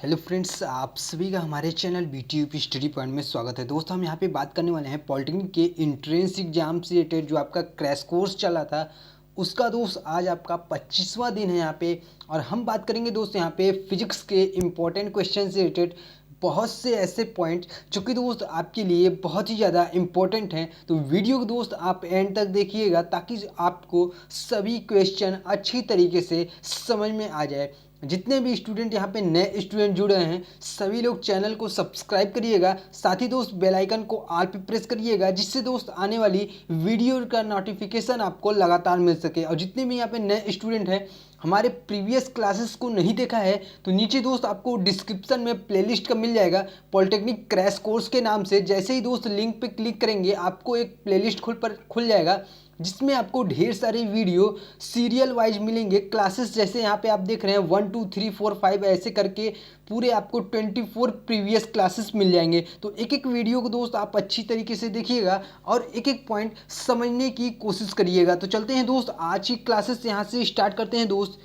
Hello friends, आप सभी का हमारे चैनल BTUP स्टडी पॉइंट में स्वागत है। दोस्तों, हम यहाँ पे बात करने वाले हैं पॉलिटेक्निक के इंट्रेंस एग्जाम से रिलेटेड जो आपका क्रैश कोर्स चला था उसका। दोस्त आज आपका 25वां दिन है यहाँ पे, और हम बात करेंगे दोस्त यहाँ पे फिजिक्स के इम्पोर्टेंट क्वेश्चन से रिलेटेड बहुत से ऐसे पॉइंट जो कि दोस्त आपके लिए बहुत ही ज़्यादा इम्पोर्टेंट हैं। तो वीडियो को दोस्त आप एंड तक देखिएगा ताकि आपको सभी क्वेश्चन अच्छी तरीके से समझ में आ जाए। जितने भी स्टूडेंट यहाँ पे नए स्टूडेंट जुड़े हैं सभी लोग चैनल को सब्सक्राइब करिएगा, साथ ही दोस्त बेल आइकन को ऑल पे प्रेस करिएगा जिससे दोस्त आने वाली वीडियो का नोटिफिकेशन आपको लगातार मिल सके। और जितने भी यहाँ पे नए स्टूडेंट हैं हमारे प्रीवियस क्लासेस को नहीं देखा है तो नीचे दोस्त आपको डिस्क्रिप्शन में प्लेलिस्ट का मिल जाएगा पॉलिटेक्निक क्रैश कोर्स के नाम से। जैसे ही दोस्त लिंक पे क्लिक करेंगे आपको एक प्लेलिस्ट खुल जाएगा जिसमें आपको ढेर सारे वीडियो सीरियल वाइज मिलेंगे। क्लासेस जैसे यहाँ पे आप देख रहे हैं 1 2 3 4 5 ऐसे करके पूरे आपको 24 प्रीवियस क्लासेस मिल जाएंगे। तो एक एक वीडियो को दोस्त आप अच्छी तरीके से देखिएगा और एक एक पॉइंट समझने की कोशिश करिएगा। तो चलते हैं दोस्त, आज की क्लासेस यहाँ से स्टार्ट करते हैं। दोस्त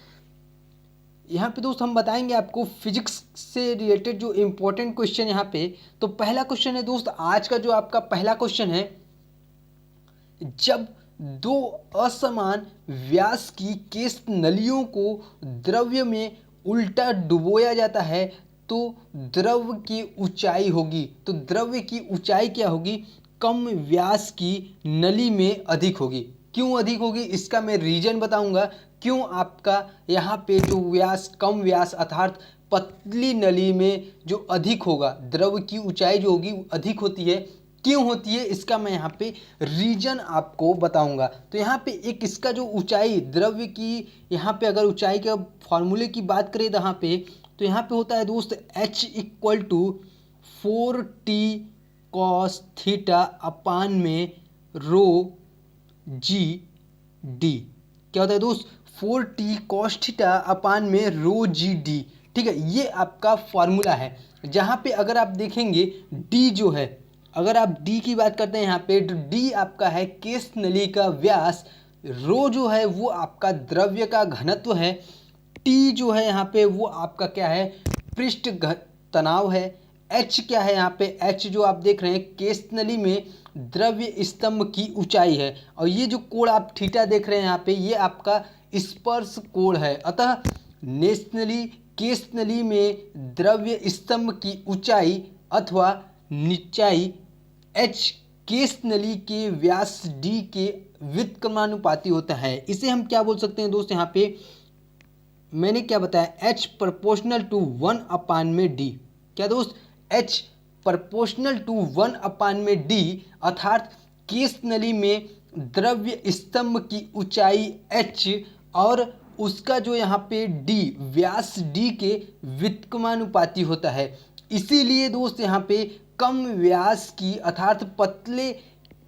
यहाँ पे दोस्त हम बताएंगे आपको फिजिक्स से रिलेटेड जो इम्पोर्टेंट क्वेश्चन यहाँ पे। तो पहला क्वेश्चन है दोस्त, आज का जो आपका पहला क्वेश्चन है, जब दो असमान व्यास की केस नलियों को द्रव्य में उल्टा डुबोया जाता है तो द्रव की ऊंचाई होगी। तो द्रव्य की ऊंचाई क्या होगी? कम व्यास की नली में अधिक होगी। क्यों अधिक होगी इसका मैं रीजन बताऊंगा। क्यों आपका यहाँ पे जो व्यास कम व्यास अर्थात पतली नली में जो अधिक होगा, द्रव की ऊंचाई जो होगी अधिक होती है, क्यों होती है इसका मैं यहाँ पे रीजन आपको बताऊंगा। तो यहाँ पे एक इसका जो ऊंचाई द्रव्य की, यहाँ पे अगर ऊंचाई के फॉर्मूले की बात करें यहाँ पे, तो यहाँ पे होता है दोस्त H = 4t cos theta upon में रो जी डी। क्या होता है दोस्त? 4t cos थीटा अपान में रो जी डी। ठीक है, ये आपका फॉर्मूला है। जहाँ पे अगर आप देखेंगे d जो है, अगर आप d की बात करते हैं यहाँ पे, तो d आपका है केस नली का व्यास, रो जो है वो आपका द्रव्य का घनत्व है, t जो है यहाँ पे वो आपका क्या है? पृष्ठ तनाव है। h क्या है यहाँ पे? h जो आप देख रहे हैं केस नली में द्रव्य स्तंभ की ऊंचाई है, और ये जो कोण आप थीटा देख रहे हैं यहाँ पे ये आपका स्पर्श कोण है। अतः नेशनली केस नली में द्रव्य स्तंभ की ऊंचाई अथवा निचाई h केस नली के व्यास d के व्युत्क्रमानुपाती होता है। इसे हम क्या बोल सकते हैं दोस्त? यहाँ पे मैंने क्या बताया? h = 1 अपान में d। क्या दोस्त? h = 1 अपान में d अर्थात केस नली में द्रव्य स्तंभ की ऊंचाई h और उसका जो यहाँ पे d व्यास d के व्युत्क्रमानुपाती होता है। इसीलिए दोस्त यहाँ पे कम व्यास की अर्थात पतले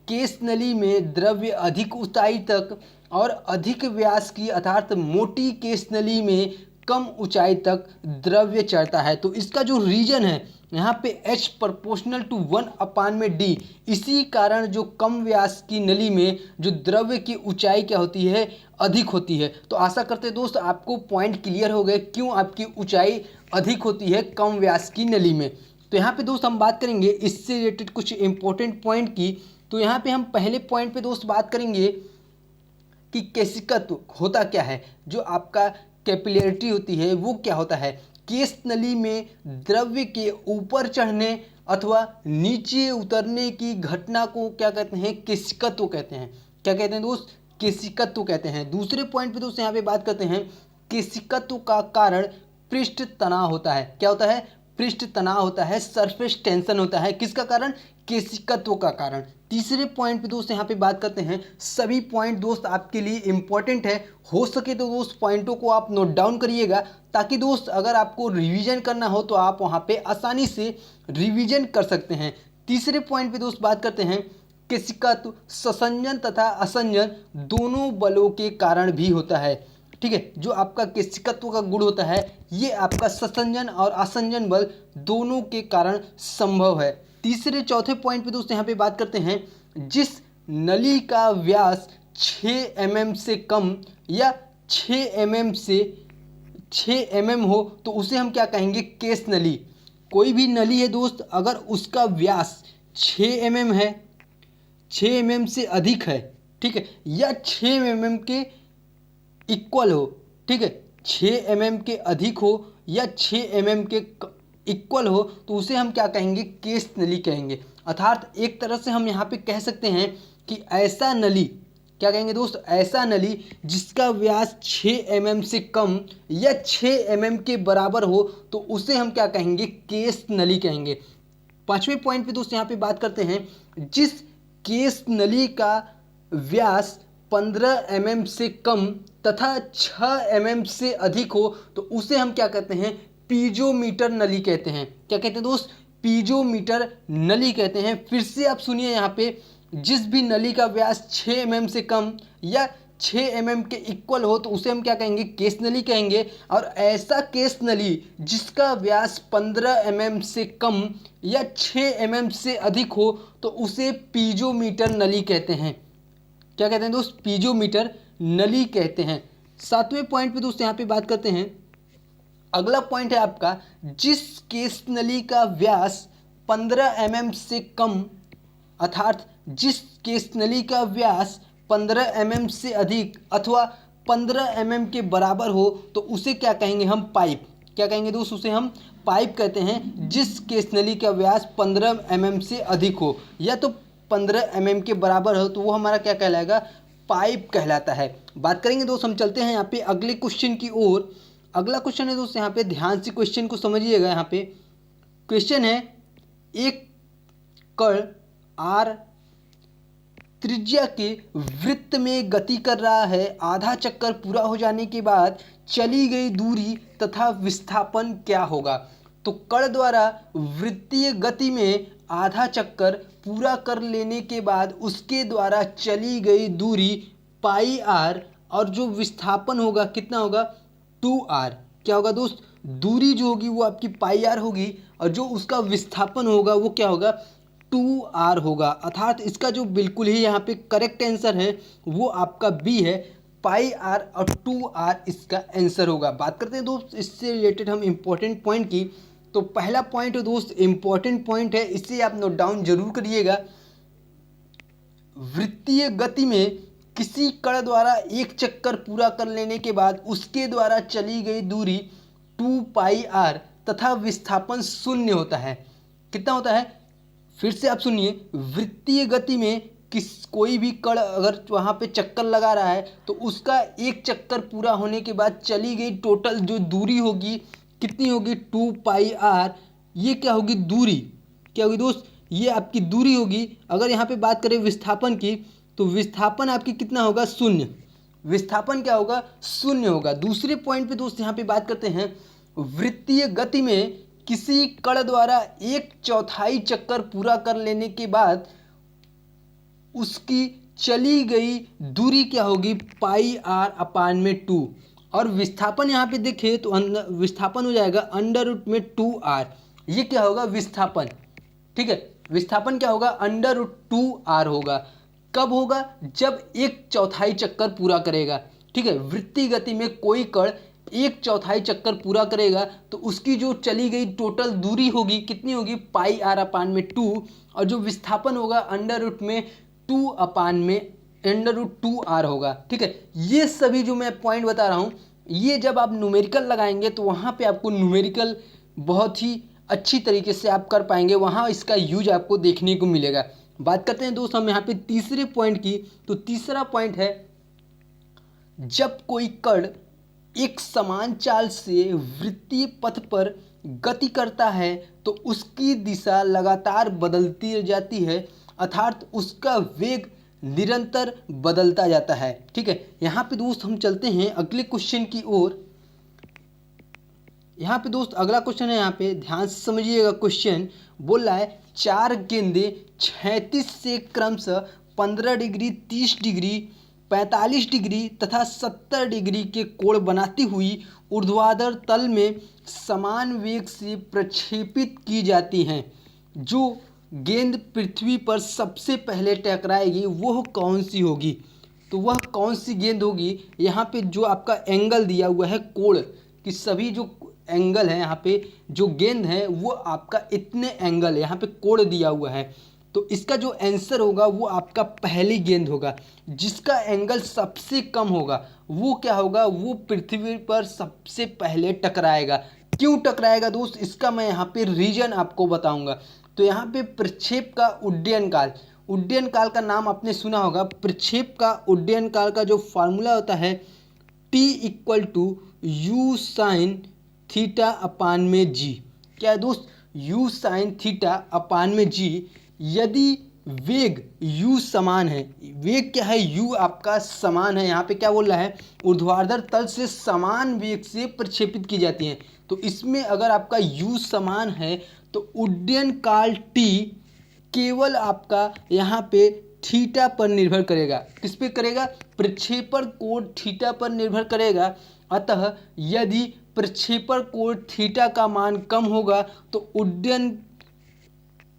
केस नली में द्रव्य अधिक ऊंचाई तक और अधिक व्यास की अर्थात मोटी केस नली में कम ऊंचाई तक द्रव्य चढ़ता है। तो इसका जो रीजन है यहाँ पे H = 1 अपान में d, इसी कारण जो कम व्यास की नली में जो द्रव्य की ऊंचाई क्या होती है? अधिक होती है। तो आशा करते हैं दोस्त आपको पॉइंट क्लियर हो गए क्यों आपकी ऊंचाई अधिक होती है कम व्यास की नली में। तो यहाँ पे दोस्त हम बात करेंगे इससे रिलेटेड कुछ इंपॉर्टेंट पॉइंट की। तो यहाँ पे हम पहले पॉइंट पे दोस्त बात करेंगे कि केशिकत्व होता क्या है। जो आपका कैपिलरिटी होती है वो क्या होता है? केस नली में द्रव्य के ऊपर चढ़ने अथवा नीचे उतरने की घटना को क्या कहते हैं? केशिकत्व कहते हैं। क्या कहते हैं दोस्त? केशिकत्व कहते हैं। दूसरे पॉइंट पे दोस्त यहाँ पे बात करते हैं, केशिकत्व का कारण पृष्ठ तनाव होता है। क्या होता है? पृष्ठ तनाव होता है, सरफेस टेंशन होता है। किसका कारण? केशिकत्व का कारण। तीसरे पॉइंट पे दोस्त यहाँ पे बात करते हैं, सभी पॉइंट दोस्त आपके लिए इंपॉर्टेंट है, हो सके तो दोस्त पॉइंटों को आप नोट डाउन करिएगा ताकि दोस्त अगर आपको रिवीजन करना हो तो आप वहाँ पे आसानी से रिवीजन कर सकते हैं। तीसरे पॉइंट पे दोस्त बात करते हैं, केशिकत्व ससंजन तथा असंजन दोनों बलों के कारण भी होता है। ठीक है, जो आपका केशिकत्व का गुण होता है ये आपका ससंजन और असंजन बल दोनों के कारण संभव है। तीसरे चौथे पॉइंट पे दोस्तों यहाँ पे बात करते हैं, जिस नली का व्यास 6 mm से कम या 6 mm से 6 mm हो तो उसे हम क्या कहेंगे, केस नली। कोई भी नली है दोस्त, अगर उसका व्यास 6 mm है, 6 mm से अधिक है, ठीक है, या 6 mm के इक्वल हो, ठीक है, 6 mm के अधिक हो या 6 mm के इक्वल हो तो उसे हम क्या कहेंगे, केस नली कहेंगे। अर्थात एक तरह से हम यहाँ पे कह सकते हैं कि ऐसा नली, क्या कहेंगे दोस्त, ऐसा नली जिसका व्यास 6 mm से कम या 6 mm के बराबर हो तो उसे हम क्या कहेंगे, केस नली कहेंगे। 5वें पॉइंट पे दोस्त यहाँ पे बात करते हैं, जिस केस नली का व्यास 15 mm से कम तथा 6 mm से अधिक हो तो उसे हम क्या कहते हैं, पीजोमीटर नली कहते हैं। क्या कहते हैं दोस्त, पीजोमीटर नली कहते हैं। फिर से आप सुनिए यहाँ पे, जिस भी नली का व्यास 6 mm से कम या 6 mm के इक्वल हो तो उसे हम क्या कहेंगे, केस नली कहेंगे। और ऐसा केस नली जिसका व्यास 15 mm से कम या 6 mm से अधिक हो तो उसे पीजोमीटर नली कहते हैं। क्या कहते हैं दोस्त, पीजोमीटर नली कहते हैं। 7वें पॉइंट पे दोस्त यहाँ पे बात करते हैं। अगला पॉइंट है आपका, जिस केस नली का व्यास 15 mm से कम, अर्थात जिस केस नली का व्यास 15 mm से अधिक अथवा 15 mm के बराबर हो तो उसे क्या कहेंगे, हम पाइप। क्या कहेंगे दोस्त, उसे हम पाइप कहते हैं। जिस केस नली का व्यास 15 mm से अधिक हो या तो 15 mm के बराबर हो तो वो हमारा क्या कहलाएगा, पाइप कहलाता है। बात करेंगे दोस्त, हम चलते हैं यहाँ पे अगले क्वेश्चन की ओर। अगला क्वेश्चन है दोस्त, यहाँ पे ध्यान से क्वेश्चन को समझिएगा। यहाँ पे क्वेश्चन है, एक कण आर त्रिज्या के वृत्त में गति कर रहा है। आधा चक्कर पूरा हो जाने के बाद चली गई दूरी तथा विस्थापन क्या होगा। तो कण द्वारा वृत्तीय गति में आधा चक्कर पूरा कर लेने के बाद उसके द्वारा चली गई दूरी पाई आर, और जो विस्थापन होगा कितना होगा, 2r। क्या होगा दोस्त, दूरी जो होगी वो आपकी पाई आर होगी और जो उसका विस्थापन होगा वो क्या होगा, 2r होगा। अर्थात इसका जो बिल्कुल ही यहाँ पे करेक्ट आंसर है वो आपका बी है, पाई आर और 2r इसका आंसर होगा। बात करते हैं दोस्त इससे रिलेटेड हम इम्पोर्टेंट पॉइंट की। तो पहला पॉइंट दोस्त इम्पोर्टेंट पॉइंट है, इसे आप नोट डाउन जरूर करिएगा। वृत्तीय गति में किसी कण द्वारा एक चक्कर पूरा कर लेने के बाद उसके द्वारा चली गई दूरी 2 पाई आर तथा विस्थापन 0 होता है। कितना होता है, फिर से आप सुनिए, वृत्तीय गति में कोई भी कण अगर वहाँ पे चक्कर लगा रहा है तो उसका एक चक्कर पूरा होने के बाद चली गई टोटल जो दूरी होगी कितनी होगी, 2 पाई आर। ये क्या होगी, दूरी। क्या होगी दोस्त, ये आपकी दूरी होगी। अगर यहाँ पे बात करें विस्थापन की तो विस्थापन आपकी कितना होगा, 0। विस्थापन क्या होगा, 0 होगा। दूसरे पॉइंट पे दोस्त यहाँ पे बात करते हैं, वृत्तीय गति में किसी कण द्वारा 1/4 चक्कर पूरा कर लेने के बाद उसकी चली गई दूरी क्या होगी, पाई आर अपान में 2। और विस्थापन यहाँ पे देखें तो विस्थापन हो जाएगा √2r। ये क्या होगा, विस्थापन। ठीक है, विस्थापन क्या होगा, √2r होगा। कब होगा, जब 1/4 चक्कर पूरा करेगा। ठीक है, वृत्तीय गति में कोई कण 1/4 चक्कर पूरा करेगा तो उसकी जो चली गई टोटल दूरी होगी कितनी होगी, पाई आर अपान में 2। और जो विस्थापन होगा √2r होगा। ठीक है, ये सभी जो मैं पॉइंट बता रहा हूँ ये जब आप न्यूमेरिकल लगाएंगे तो वहाँ पे आपको न्यूमेरिकल बहुत ही अच्छी तरीके से आप कर पाएंगे, वहाँ इसका यूज आपको देखने को मिलेगा। बात करते हैं दोस्त हम यहाँ पे तीसरे पॉइंट की। तो तीसरा पॉइंट है, जब कोई कण एक समान चाल से वृत्तीय पथ पर गति करता है तो उसकी दिशा लगातार बदलती जाती है, अर्थात उसका वेग निरंतर बदलता जाता है। ठीक है, यहाँ पे दोस्त हम चलते हैं अगले क्वेश्चन की ओर। यहाँ पे दोस्त अगला क्वेश्चन है, यहाँ पे ध्यान से समझिएगा। क्वेश्चन बोल रहा है, 4 गेंदें 36 से क्रमशः 15 डिग्री, 30 डिग्री, 45 डिग्री तथा 70 डिग्री के कोण बनाती हुई ऊर्ध्वाधर तल में समान वेग से प्रक्षेपित की जाती हैं। जो गेंद पृथ्वी पर सबसे पहले टकराएगी वह कौन सी होगी। तो वह कौन सी गेंद होगी, यहाँ पे जो आपका एंगल दिया हुआ है कोण, कि सभी जो एंगल है यहाँ पे जो गेंद है वो आपका इतने एंगल है, यहाँ पे कोण दिया हुआ है। तो इसका जो आंसर होगा वो आपका पहली गेंद होगा। जिसका एंगल सबसे कम होगा वो क्या होगा, वो पृथ्वी पर सबसे पहले टकराएगा। क्यों टकराएगा दोस्त, इसका मैं यहाँ पे रीजन आपको बताऊंगा। तो यहाँ पे प्रक्षेप का उड्डयन काल, उड्डयन काल का नाम आपने सुना होगा। प्रक्षेप का उड्डयन काल का जो फार्मूला होता है T equal to u sine theta अपान में जी। क्या है दोस्त, यू साइन थीटा अपान में जी। यदि वेग u समान है, वेग क्या है, u आपका समान है, यहाँ पे क्या बोल रहा है, ऊर्ध्वाधर तल से समान वेग से प्रक्षेपित की जाती हैं। तो इसमें अगर आपका u समान है तो उड्डयन काल t केवल आपका यहाँ पे थीटा पर निर्भर करेगा। किस पे करेगा, प्रक्षेपण कोण थीटा पर निर्भर करेगा। अतः यदि प्रक्षेपण कोण थीटा का मान कम होगा तो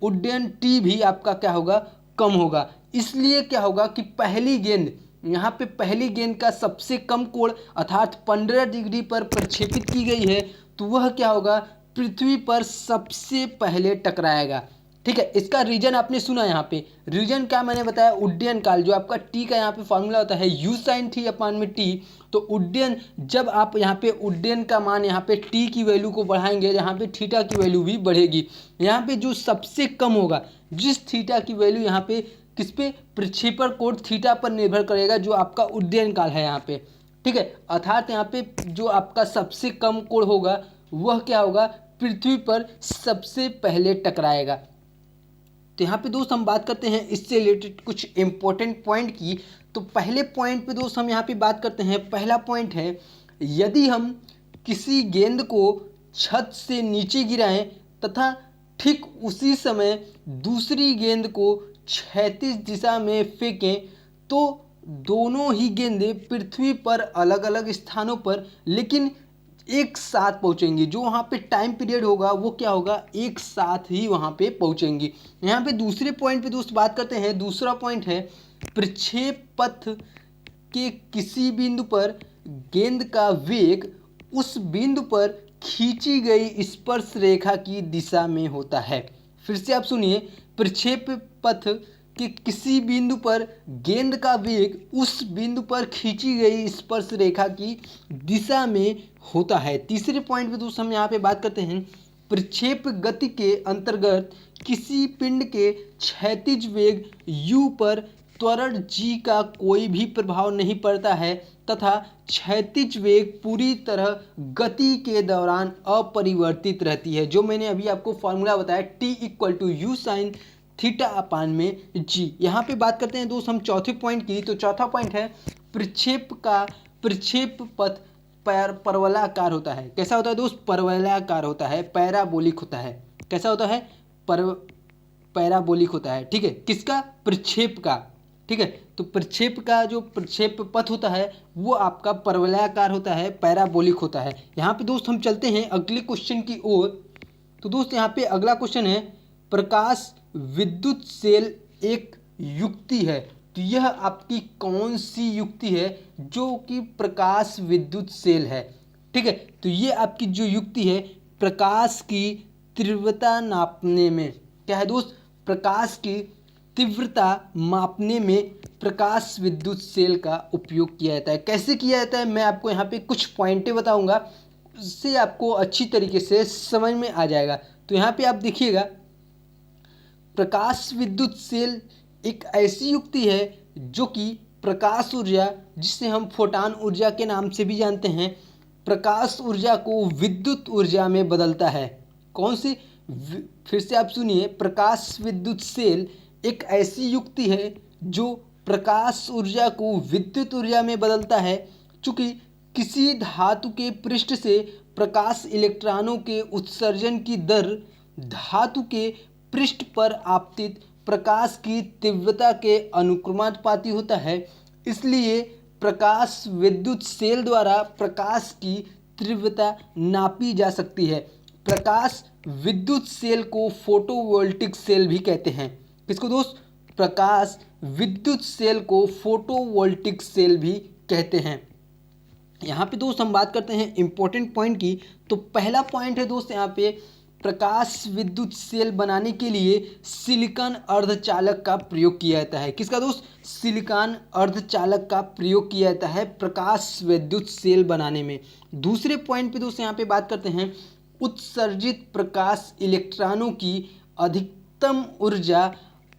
उड्डयन टी भी आपका क्या होगा, कम होगा। इसलिए क्या होगा कि पहली गेंद, यहाँ पे पहली गेंद का सबसे कम कोण अर्थात 15 डिग्री पर प्रक्षेपित की गई है, तो वह क्या होगा, पृथ्वी पर सबसे पहले टकराएगा। ठीक है, इसका रीजन आपने सुना। यहाँ पे रीजन क्या मैंने बताया, उड्डयन काल, जो आपका टी का यहाँ पे फॉर्मूला होता है यू साइन थी अपान में टी। तो उड्डयन, जब आप यहाँ पे उड्डयन का मान यहाँ पे टी की वैल्यू को बढ़ाएंगे, यहाँ पे थीटा की वैल्यू भी बढ़ेगी। यहाँ पे जो सबसे कम होगा, जिस थीटा की वैल्यू यहाँ पे किस पे, प्रक्षेपण कोण थीटा पर निर्भर करेगा, जो आपका उड्डयन काल है यहाँ पे। ठीक है, अर्थात यहाँ पे जो आपका सबसे कम कोण होगा वह क्या होगा, पृथ्वी पर सबसे पहले टकराएगा। तो यहाँ पे दोस्त हम बात करते हैं इससे रिलेटेड कुछ इंपॉर्टेंट पॉइंट की। तो पहले पॉइंट पे दोस्त हम यहाँ पे बात करते हैं। पहला पॉइंट है, यदि हम किसी गेंद को छत से नीचे गिराएं तथा ठीक उसी समय दूसरी गेंद को क्षैतिज दिशा में फेंकें तो दोनों ही गेंदें पृथ्वी पर अलग अलग स्थानों पर लेकिन एक साथ पहुंचेंगी। जो वहाँ पे टाइम पीरियड होगा वो क्या होगा, एक साथ ही वहाँ पे पहुंचेंगी। यहाँ पे दूसरे पॉइंट पे दोस्त बात करते हैं। दूसरा पॉइंट है, प्रक्षेप पथ के किसी बिंदु पर गेंद का वेग उस बिंदु पर खींची गई स्पर्श रेखा की दिशा में होता है। फिर से आप सुनिए, प्रक्षेप पथ कि किसी बिंदु पर गेंद का वेग उस बिंदु पर खींची गई स्पर्श रेखा की दिशा में होता है। तीसरे पॉइंट पे दोस्तों हम यहाँ पे बात करते हैं, प्रक्षेप गति के अंतर्गत किसी पिंड के क्षैतिज वेग u पर त्वरण g का कोई भी प्रभाव नहीं पड़ता है तथा क्षैतिज वेग पूरी तरह गति के दौरान अपरिवर्तित रहती है। जो मैंने अभी आपको फॉर्मूला बताया T equal to u sine theta अपान में जी। यहाँ पे बात करते हैं दोस्त हम चौथे पॉइंट की। तो चौथा पॉइंट है, प्रक्षेप पथ परवलयाकार होता है। कैसा होता है दोस्त, परवलयाकार होता है, पैराबोलिक होता है। कैसा होता है, पैराबोलिक होता है। ठीक है, किसका, प्रक्षेप का। ठीक है, तो प्रक्षेप का जो प्रक्षेप पथ होता है वो आपका परवलयाकार होता है, पैराबोलिक होता है। यहाँ पे दोस्त हम चलते हैं अगले क्वेश्चन की ओर। तो दोस्त यहाँ पे अगला क्वेश्चन है, प्रकाश विद्युत सेल एक युक्ति है। तो यह आपकी कौन सी युक्ति है जो कि प्रकाश विद्युत सेल है। ठीक है, तो ये आपकी जो युक्ति है प्रकाश की तीव्रता नापने में, क्या है दोस्त, प्रकाश की तीव्रता मापने में प्रकाश विद्युत सेल का उपयोग किया जाता है। कैसे किया जाता है, मैं आपको यहाँ पे कुछ पॉइंटें बताऊंगा, उससे आपको अच्छी तरीके से समझ में आ जाएगा। तो यहाँ पे आप देखिएगा, प्रकाश विद्युत सेल एक ऐसी युक्ति है जो कि प्रकाश ऊर्जा, जिसे हम फोटॉन ऊर्जा के नाम से भी जानते हैं, प्रकाश ऊर्जा को विद्युत ऊर्जा में बदलता है। कौन सी, फिर से आप सुनिए, प्रकाश विद्युत सेल एक ऐसी युक्ति है जो प्रकाश ऊर्जा को विद्युत ऊर्जा में बदलता है। चूँकि किसी धातु के पृष्ठ से प्रकाश इलेक्ट्रॉनों के उत्सर्जन की दर धातु के पृष्ठ पर आपतित प्रकाश की तीव्रता के अनुक्रमानुपाती होता है। इसलिए प्रकाश विद्युत सेल द्वारा प्रकाश की तीव्रता नापी जा सकती है। प्रकाश विद्युत सेल को फोटोवोल्टिक सेल भी कहते हैं। किसको दोस्त, प्रकाश विद्युत सेल को फोटोवोल्टिक सेल भी कहते हैं। यहाँ पे दोस्त हम बात करते हैं इम्पोर्टेंट पॉइंट की। तो पहला पॉइंट है दोस्त यहाँ पे, प्रकाश विद्युत सेल बनाने के लिए सिलिकॉन अर्धचालक का प्रयोग किया जाता है। किसका दोस्त? सिलिकॉन अर्धचालक का प्रयोग किया जाता है प्रकाश विद्युत सेल बनाने में। दूसरे पॉइंट पे दोस्त यहाँ पे बात करते हैं, उत्सर्जित प्रकाश इलेक्ट्रॉनों की अधिकतम ऊर्जा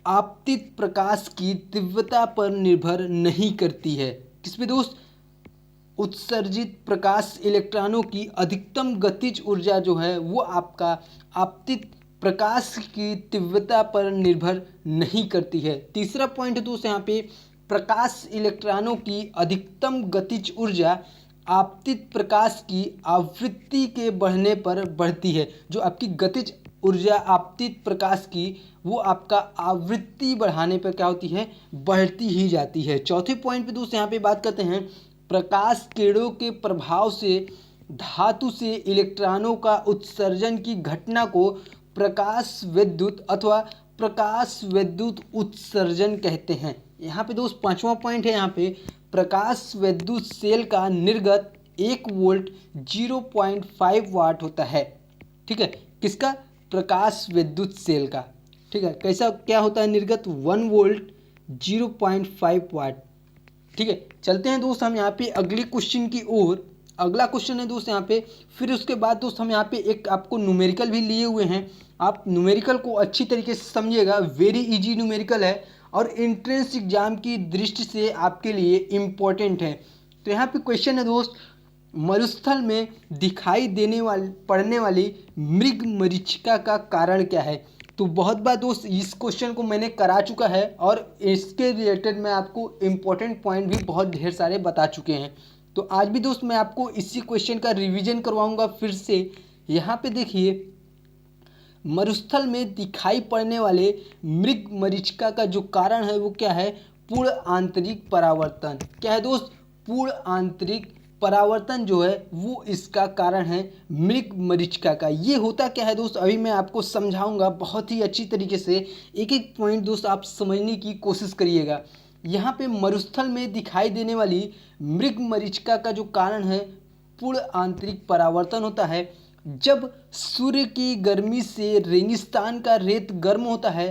आपतित प्रकाश की तीव्रता पर निर्भर नहीं करती है। किस पे दोस्त? उत्सर्जित प्रकाश इलेक्ट्रॉनों की अधिकतम गतिज ऊर्जा जो है वो आपका आपतित प्रकाश की तीव्रता पर निर्भर नहीं करती है। तीसरा पॉइंट है दोस्त यहाँ पे, प्रकाश इलेक्ट्रॉनों की अधिकतम गतिज ऊर्जा आपतित प्रकाश की आवृत्ति के बढ़ने पर बढ़ती है। जो आपकी गतिज ऊर्जा आपतित प्रकाश की, वो आपका आवृत्ति बढ़ाने पर क्या होती है? बढ़ती ही जाती है। चौथे पॉइंट पे दोस्त यहाँ पे बात करते हैं, प्रकाश किरणों के प्रभाव से धातु से इलेक्ट्रॉनों का उत्सर्जन की घटना को प्रकाश विद्युत अथवा प्रकाश विद्युत उत्सर्जन कहते हैं। यहाँ पे दोस्त पांचवा पॉइंट है, यहाँ पे प्रकाश विद्युत सेल का निर्गत 1 वोल्ट 0.5 वाट होता है। ठीक है, किसका? प्रकाश विद्युत सेल का। ठीक है, कैसा क्या होता है निर्गत? 1 वोल्ट 0.5 वाट। ठीक है, चलते हैं दोस्त हम यहाँ पे अगले क्वेश्चन की ओर। अगला क्वेश्चन है दोस्त यहाँ पे, फिर उसके बाद दोस्त हम यहाँ पे एक आपको न्यूमेरिकल भी लिए हुए हैं। आप न्यूमेरिकल को अच्छी तरीके से समझिएगा, वेरी इजी न्यूमेरिकल है और एंट्रेंस एग्जाम की दृष्टि से आपके लिए इम्पोर्टेंट है। तो यहाँ पे क्वेश्चन है दोस्त, मरुस्थल में दिखाई देने वाली पड़ने वाली मृग मरीचिका का कारण क्या है? तो बहुत बार दोस्त इस क्वेश्चन को मैंने करा चुका है और इसके रिलेटेड मैं आपको इम्पोर्टेंट पॉइंट भी बहुत ढेर सारे बता चुके हैं। तो आज भी दोस्त मैं आपको इसी क्वेश्चन का रिवीजन करवाऊंगा फिर से। यहाँ पे देखिए, मरुस्थल में दिखाई पड़ने वाले मृग मरीचिका का जो कारण है वो क्या है? पूर्ण आंतरिक परावर्तन। क्या है दोस्त? पूर्ण आंतरिक परावर्तन जो है वो इसका कारण है मृग मरीचिका का। ये होता क्या है दोस्त, अभी मैं आपको समझाऊंगा बहुत ही अच्छी तरीके से। एक एक पॉइंट दोस्त आप समझने की कोशिश करिएगा। यहाँ पे मरुस्थल में दिखाई देने वाली मृग मरीचिका का जो कारण है पूर्ण आंतरिक परावर्तन होता है। जब सूर्य की गर्मी से रेगिस्तान का रेत गर्म होता है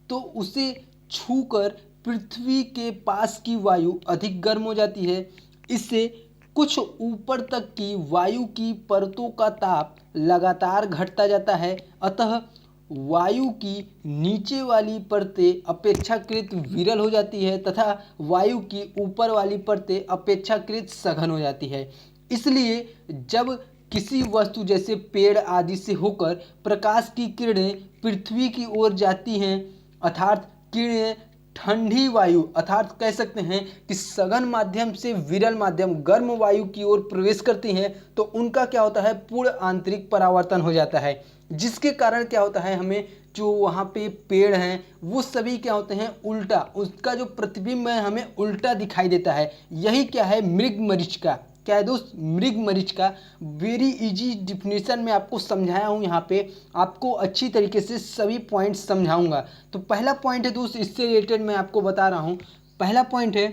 तो उसे छूकर पृथ्वी के पास की वायु अधिक गर्म हो जाती है। इससे कुछ ऊपर तक की वायु की परतों का ताप लगातार घटता जाता है, अतः वायु की नीचे वाली परतें अपेक्षाकृत विरल हो जाती है तथा वायु की ऊपर वाली परतें अपेक्षाकृत सघन हो जाती है। इसलिए जब किसी वस्तु जैसे पेड़ आदि से होकर प्रकाश की किरणें पृथ्वी की ओर जाती हैं, अर्थात किरणें ठंडी वायु अर्थात कह सकते हैं कि सघन माध्यम से विरल माध्यम गर्म वायु की ओर प्रवेश करती हैं, तो उनका क्या होता है? पूर्ण आंतरिक परावर्तन हो जाता है। जिसके कारण क्या होता है, हमें जो वहाँ पे पेड़ हैं वो सभी क्या होते हैं? उल्टा, उसका जो प्रतिबिंब है हमें उल्टा दिखाई देता है। यही क्या है? मृग मरीचिका। क्या है दोस्त? मृग मरीचिका। वेरी इजी डिफिनेशन में आपको समझाया हूँ, यहाँ पे आपको अच्छी तरीके से सभी पॉइंट समझाऊंगा। तो पहला पॉइंट है दोस्त, इससे रिलेटेड मैं आपको बता रहा हूँ। पहला पॉइंट है,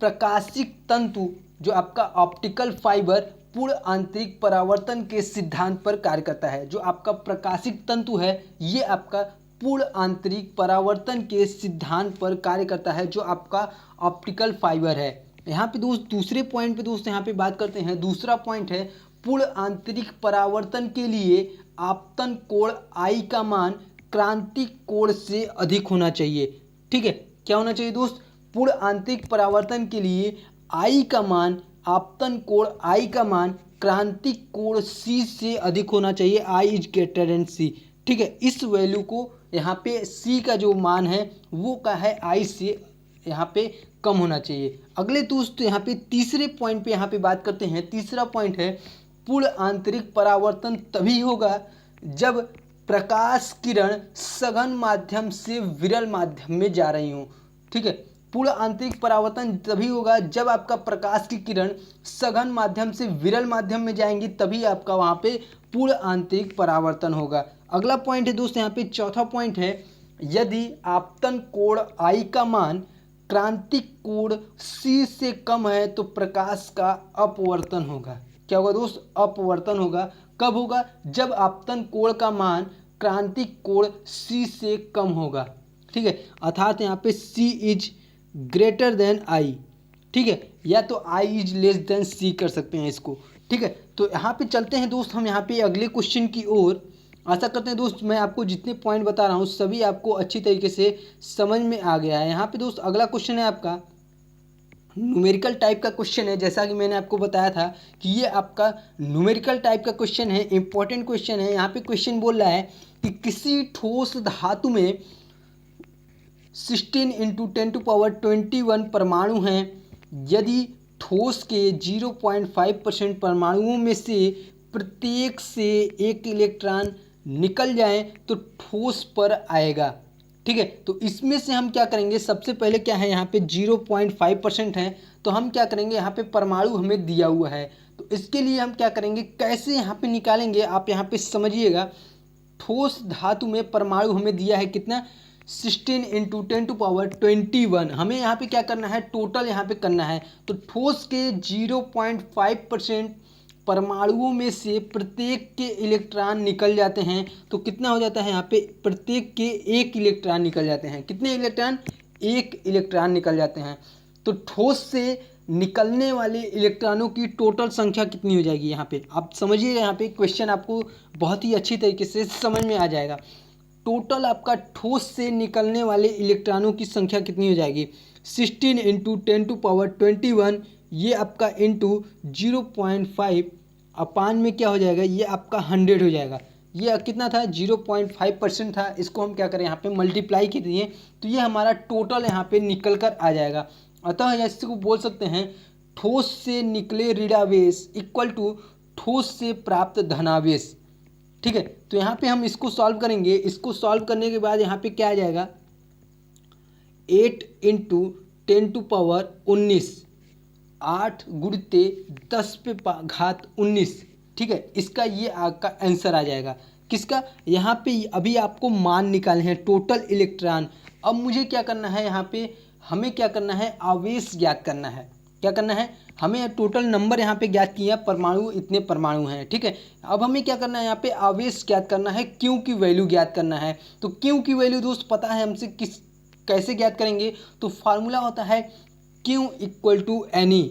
प्रकाशिक तंतु जो आपका ऑप्टिकल फाइबर पूर्ण आंतरिक परावर्तन के सिद्धांत पर कार्य करता है। जो आपका प्रकाशिक तंतु है ये आपका पूर्ण आंतरिक परावर्तन के सिद्धांत पर कार्य करता है, जो आपका ऑप्टिकल फाइबर है। यहाँ पे दोस्त दूसरे पॉइंट पे दोस्त यहाँ पे बात करते हैं। दूसरा पॉइंट है, पूर्ण आंतरिक परावर्तन के लिए आपतन कोण आई का मान क्रांतिक कोण से अधिक होना चाहिए। ठीक है, क्या होना चाहिए दोस्त? पूर्ण आंतरिक परावर्तन के लिए आई का मान, आपतन कोण आई का मान क्रांतिक कोण सी से अधिक होना चाहिए। आई इज ग्रेटर देन सी। ठीक है, इस वैल्यू को यहाँ पे सी का जो मान है वो का है आई से यहाँ पे कम होना चाहिए। अगले दोस्त यहाँ पे तीसरे पॉइंट पे यहाँ पे बात करते हैं। तीसरा पॉइंट है, पूर्ण आंतरिक परावर्तन तभी होगा जब प्रकाश किरण सघन माध्यम से विरल माध्यम में जा रही हो। ठीक है, पूर्ण आंतरिक परावर्तन तभी होगा जब आपका प्रकाश की किरण सघन माध्यम से विरल माध्यम में जाएंगी, तभी आपका वहाँ पे पूर्ण आंतरिक परावर्तन होगा। अगला पॉइंट है दोस्त यहाँ पे चौथा पॉइंट है, यदि आपतन कोण आई का मान क्रांतिक कोण C से कम है तो प्रकाश का अपवर्तन होगा। क्या होगा दोस्त? अपवर्तन होगा। कब होगा? जब आपतन कोण का मान क्रांतिक कोण C से कम होगा। ठीक है, अर्थात यहाँ पे C is greater than I। ठीक है, या तो I is less than C कर सकते हैं इसको। ठीक है, तो यहाँ पे चलते हैं दोस्त हम यहाँ पे अगले क्वेश्चन की ओर। आशा करते हैं दोस्त मैं आपको जितने पॉइंट बता रहा हूँ सभी आपको अच्छी तरीके से समझ में आ गया है। यहाँ पे दोस्त अगला क्वेश्चन है आपका न्यूमेरिकल टाइप का क्वेश्चन है। जैसा कि मैंने आपको बताया था कि ये आपका न्यूमेरिकल टाइप का क्वेश्चन है, इंपॉर्टेंट क्वेश्चन है। यहाँ पे क्वेश्चन बोल रहा है कि किसी ठोस धातु में 16 × 10⁻21 परमाणु हैं। यदि ठोस के 0.5% परमाणुओं में से प्रत्येक से एक इलेक्ट्रॉन निकल जाए तो ठोस पर आएगा। ठीक है, तो इसमें से हम क्या करेंगे? सबसे पहले क्या है, यहाँ पे 0.5% है तो हम क्या करेंगे? यहाँ पे परमाणु हमें दिया हुआ है तो इसके लिए हम क्या करेंगे, कैसे यहाँ पे निकालेंगे आप यहाँ पे समझिएगा। ठोस धातु में परमाणु हमें दिया है कितना? 16 × 10⁻21। हमें यहाँ पे क्या करना है? टोटल यहाँ पे करना है। तो ठोस के 0.5% परमाणुओं में से प्रत्येक के इलेक्ट्रॉन निकल जाते हैं तो कितना हो जाता है? यहाँ पे प्रत्येक के एक इलेक्ट्रॉन निकल जाते हैं। कितने इलेक्ट्रॉन? एक इलेक्ट्रॉन निकल जाते हैं। तो ठोस से निकलने वाले इलेक्ट्रॉनों की टोटल संख्या कितनी हो जाएगी? यहाँ पे आप समझिएगा, यहाँ पे क्वेश्चन आपको बहुत ही अच्छी तरीके से समझ में आ जाएगा। टोटल आपका ठोस से निकलने वाले इलेक्ट्रॉनों की संख्या कितनी हो जाएगी? 16 × 10⁻21 ये आपका इंटू 0.5 अपान में क्या हो जाएगा? ये आपका 100 हो जाएगा। ये कितना था? 0.5% था। इसको हम क्या करें? यहाँ पे मल्टीप्लाई कर दिए तो ये हमारा टोटल यहाँ पे निकल कर आ जाएगा। अतः इसको बोल सकते हैं ठोस से निकले ऋणावेश इक्वल टू ठोस से प्राप्त धनावेश। ठीक है, तो यहाँ पे हम इसको सॉल्व करेंगे। इसको सॉल्व करने के बाद यहाँ पे क्या आ जाएगा? 8 × 10⁻19 8 गुणिते 10⁻19। ठीक है, इसका ये आपका आंसर आ जाएगा। किसका? यहाँ पे अभी आपको मान निकालने हैं टोटल इलेक्ट्रॉन। अब मुझे क्या करना है? यहाँ पे हमें क्या करना है? आवेश ज्ञात करना है। क्या करना है? हमें टोटल नंबर यहाँ पे ज्ञात किया, परमाणु इतने परमाणु हैं। ठीक है, अब हमें क्या करना है? यहाँ पे आवेश ज्ञात करना है, क्यू की वैल्यू ज्ञात करना है। तो क्यू की वैल्यू दोस्त पता है हमसे, कैसे ज्ञात करेंगे? तो फार्मूला होता है Q = Ne।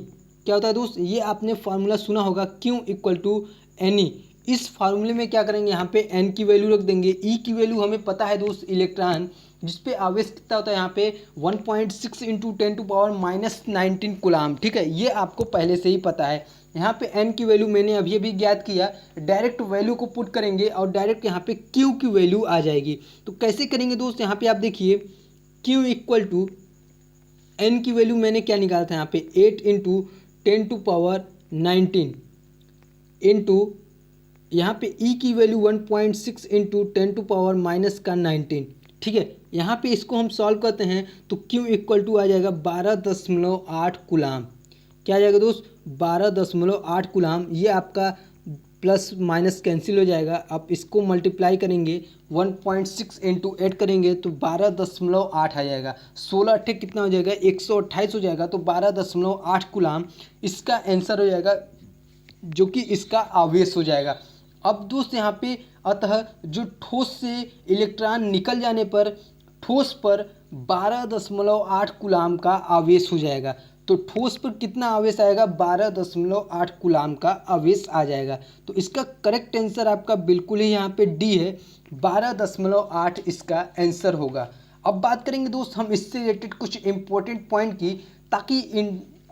क्या होता है दोस्त? ये आपने फार्मूला सुना होगा, Q = Ne। इस फार्मूले में क्या करेंगे? यहाँ पे N की वैल्यू रख देंगे। E की वैल्यू हमें पता है दोस्त, इलेक्ट्रॉन जिसपे आवेश कितना होता है यहाँ पे 1.6 × 10⁻−19 कूलाम। ठीक है, ये आपको पहले से ही पता है। यहाँ पे N की वैल्यू मैंने अभी अभी ज्ञात किया। डायरेक्ट वैल्यू को पुट करेंगे और डायरेक्ट यहाँ पे Q की वैल्यू आ जाएगी। तो कैसे करेंगे दोस्त? यहाँ पे आप देखिए Q = N की वैल्यू मैंने क्या निकाला था? यहाँ पे 8 × 10⁻19 इंटू यहाँ पे E की वैल्यू 1.6 × 10⁻−19। ठीक है, यहाँ पे इसको हम सॉल्व करते हैं तो Q = आ जाएगा 12.8 कूलाम। क्या आ जाएगा दोस्त? 12.8 कूलाम। ये आपका प्लस माइनस कैंसिल हो जाएगा। आप इसको मल्टीप्लाई करेंगे 1.6 × 8 करेंगे तो 12.8 आ जाएगा। 16 अट्ठे कितना हो जाएगा? 128 हो जाएगा। तो 12.8 कूलाम इसका आंसर हो जाएगा, जो कि इसका आवेश हो जाएगा। अब दोस्त यहाँ पे अतः जो ठोस से इलेक्ट्रॉन निकल जाने पर ठोस पर 12.8 कूलाम का आवेश हो जाएगा। तो ठोस पर कितना आवेश आएगा? 12.8 कूलाम का आवेश आ जाएगा। तो इसका करेक्ट आंसर आपका बिल्कुल ही यहाँ पे डी है, 12.8 इसका आंसर होगा। अब बात करेंगे दोस्त हम इससे रिलेटेड कुछ इंपॉर्टेंट पॉइंट की, ताकि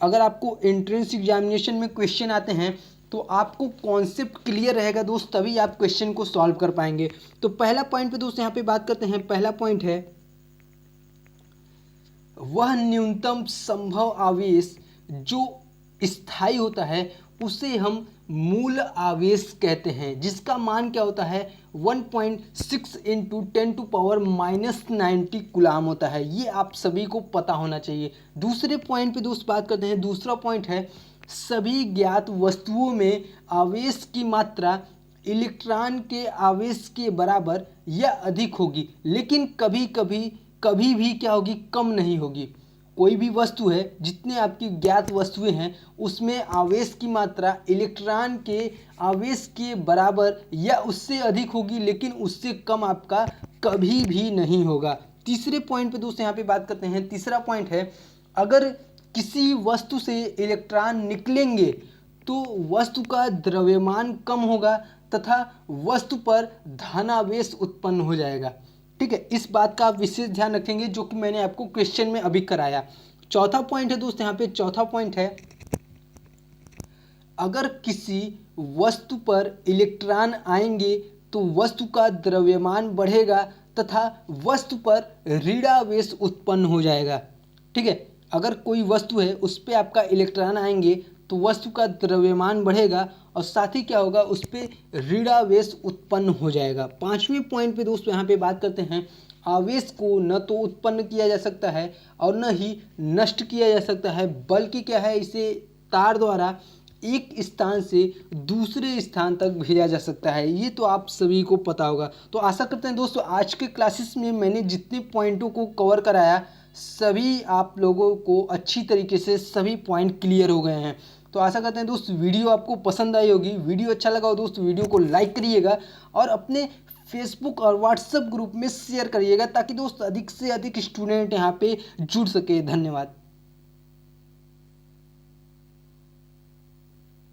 अगर आपको एंट्रेंस एग्जामिनेशन में क्वेश्चन आते हैं तो आपको कॉन्सेप्ट क्लियर रहेगा दोस्त, तभी आप क्वेश्चन को सॉल्व कर पाएंगे। तो पहला पॉइंट पे दोस्त यहाँ पे बात करते हैं। पहला पॉइंट है वह न्यूनतम संभव आवेश जो स्थायी होता है उसे हम मूल आवेश कहते हैं, जिसका मान क्या होता है? 1.6 × 10⁻−90 कूलाम होता है। ये आप सभी को पता होना चाहिए। दूसरे पॉइंट पे दोस्त बात करते हैं। दूसरा पॉइंट है सभी ज्ञात वस्तुओं में आवेश की मात्रा इलेक्ट्रॉन के आवेश के बराबर या अधिक होगी, लेकिन कभी भी क्या होगी? कम नहीं होगी। कोई भी वस्तु है, जितने आपकी ज्ञात वस्तुएं हैं उसमें आवेश की मात्रा इलेक्ट्रॉन के आवेश के बराबर या उससे अधिक होगी, लेकिन उससे कम आपका कभी भी नहीं होगा। तीसरे पॉइंट पे दोस्तों यहाँ पे बात करते हैं। तीसरा पॉइंट है, अगर किसी वस्तु से इलेक्ट्रॉन निकलेंगे तो वस्तु का द्रव्यमान कम होगा तथा वस्तु पर धनावेश उत्पन्न हो जाएगा। ठीक है, इस बात का आप विशेष ध्यान रखेंगे, जो कि मैंने आपको क्वेश्चन में अभी कराया। चौथा पॉइंट है दोस्त, यहाँ पे चौथा पॉइंट है, अगर किसी वस्तु पर इलेक्ट्रॉन आएंगे तो वस्तु का द्रव्यमान बढ़ेगा तथा वस्तु पर ऋणावेश उत्पन्न हो जाएगा। ठीक है, अगर कोई वस्तु है उस पर आपका इलेक्ट्रॉन आएंगे तो वस्तु का द्रव्यमान बढ़ेगा और साथ ही क्या होगा, उस पर ऋणावेश उत्पन्न हो जाएगा। पांचवें पॉइंट पे दोस्तों यहाँ पे बात करते हैं, आवेश को न तो उत्पन्न किया जा सकता है और न ही नष्ट किया जा सकता है, बल्कि क्या है, इसे तार द्वारा एक स्थान से दूसरे स्थान तक भेजा जा सकता है। ये तो आप सभी को पता होगा। तो आशा करते हैं दोस्तों आज के क्लासेस में मैंने जितने पॉइंटों को कवर कराया सभी आप लोगों को अच्छी तरीके से सभी पॉइंट क्लियर हो गए हैं। तो आशा करते हैं दोस्त वीडियो आपको पसंद आई होगी। वीडियो अच्छा लगा हो दोस्त वीडियो को लाइक करिएगा और अपने फेसबुक और व्हाट्सएप ग्रुप में शेयर करिएगा, ताकि दोस्त अधिक से अधिक स्टूडेंट यहाँ पे जुड़ सके। धन्यवाद।